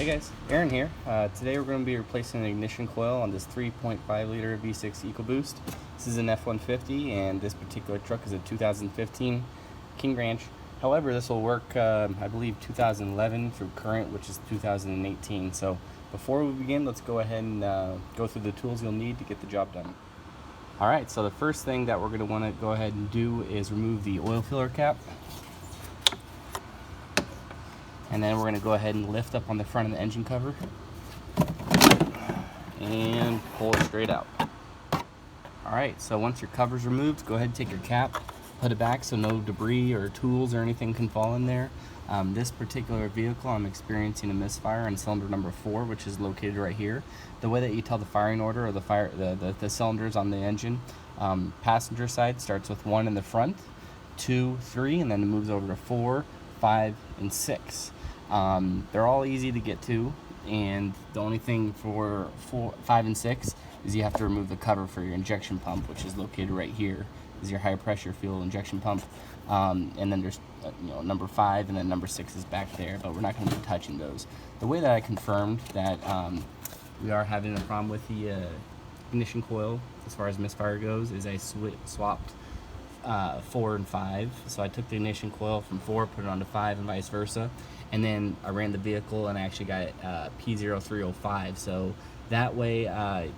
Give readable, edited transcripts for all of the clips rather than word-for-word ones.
Hey guys, Aaron here. Today we're going to be replacing the ignition coil on this 3.5 liter V6 Ecoboost. This is an F-150 and this particular truck is a 2015 King Ranch. However, this will work, I believe, 2011 through current, which is 2018. So before we begin, let's go ahead and go through the tools you'll need to get the job done. Alright, so the first thing that we're going to want to go ahead and do is remove the oil filler cap. And then we're going to go ahead and lift up on the front of the engine cover and pull it straight out. Alright, so once your cover's removed, go ahead and take your cap, put it back so no debris or tools or anything can fall in there. This particular vehicle, I'm experiencing a misfire in cylinder number 4, which is located right here. The way that you tell the firing order or the cylinders on the engine, passenger side starts with 1 in the front, 2, 3, and then it moves over to 4, 5, and 6. They're all easy to get to, and the only thing for 4, 5, and 6 is you have to remove the cover for your injection pump, which is located right here. Is your high pressure fuel injection pump, and then there's number 5, and then number 6 is back there, but we're not going to be touching those. The way that I confirmed that we are having a problem with the ignition coil as far as misfire goes is I swapped 4 and 5. So I took the ignition coil from 4, put it onto 5, and vice versa, and then I ran the vehicle and I actually got P0305. So that way,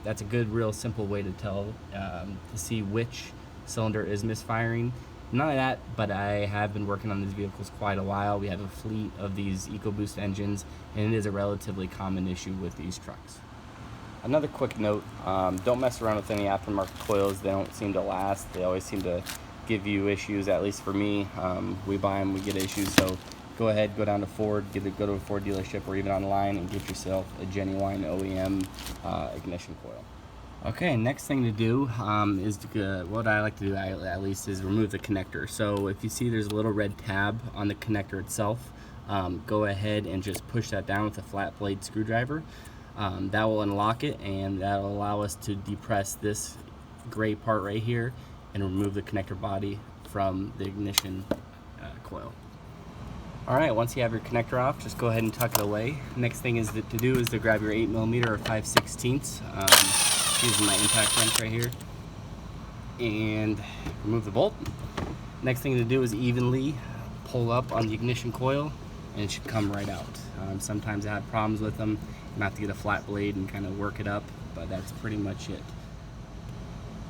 that's a good, real simple way to tell to see which cylinder is misfiring. None of that, but I have been working on these vehicles quite a while. We have a fleet of these Ecoboost engines, and it is a relatively common issue with these trucks. Another quick note, don't mess around with any aftermarket coils. They don't seem to last. They always seem to give you issues, at least for me. We buy them, we get issues, so go ahead, go down to Ford, go to a Ford dealership or even online and get yourself a genuine OEM ignition coil. Okay, next thing to do is what I like to do at least is remove the connector. So if you see there's a little red tab on the connector itself, go ahead and just push that down with a flat blade screwdriver. That will unlock it, and that will allow us to depress this gray part right here and remove the connector body from the ignition coil. Alright, once you have your connector off, just go ahead and tuck it away. Next thing is to grab your 8mm or 5/16. Using my impact wrench right here, and remove the bolt. Next thing to do is evenly pull up on the ignition coil, and it should come right out. Sometimes I have problems with them. You have to get a flat blade and kind of work it up, but that's pretty much it.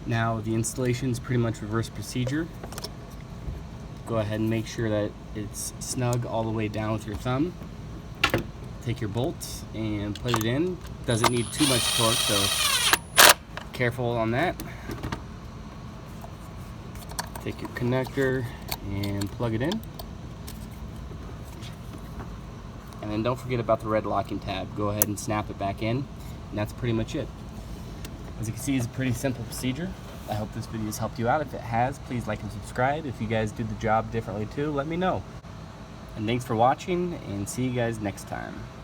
Now the installation is pretty much reverse procedure. Go ahead and make sure that it's snug all the way down with your thumb. Take your bolt and put it in. Doesn't need too much torque, so careful on that. Take your connector and plug it in. And then don't forget about the red locking tab. Go ahead and snap it back in, and that's pretty much it. As you can see, it's a pretty simple procedure. I hope this video has helped you out. If it has, please like and subscribe. If you guys do the job differently too, let me know. And thanks for watching, and see you guys next time.